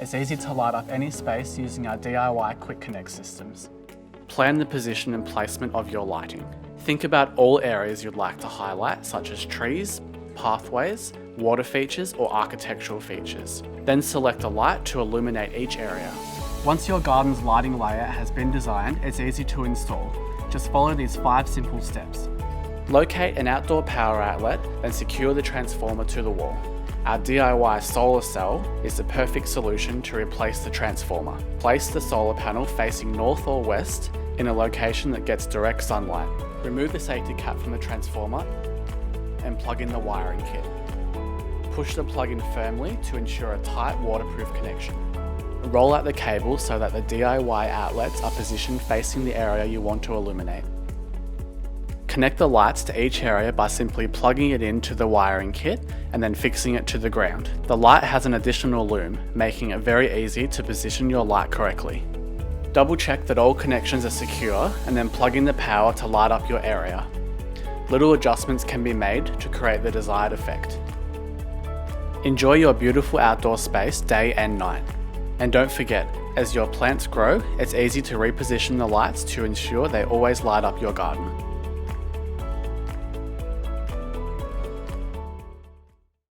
it's easy to light up any space using our DIY quick connect systems. Plan the position and placement of your lighting. Think about all areas you'd like to highlight, such as trees, pathways, water features, or architectural features. Then select a light to illuminate each area. Once your garden's lighting layout has been designed, it's easy to install. Just follow these 5 simple steps. Locate an outdoor power outlet, then secure the transformer to the wall. Our DIY solar cell is the perfect solution to replace the transformer. Place the solar panel facing north or west in a location that gets direct sunlight. Remove the safety cap from the transformer and plug in the wiring kit. Push the plug in firmly to ensure a tight waterproof connection. Roll out the cable so that the DIY outlets are positioned facing the area you want to illuminate. Connect the lights to each area by simply plugging it into the wiring kit and then fixing it to the ground. The light has an additional loom, making it very easy to position your light correctly. Double check that all connections are secure and then plug in the power to light up your area. Little adjustments can be made to create the desired effect. Enjoy your beautiful outdoor space day and night. And don't forget, as your plants grow, it's easy to reposition the lights to ensure they always light up your garden.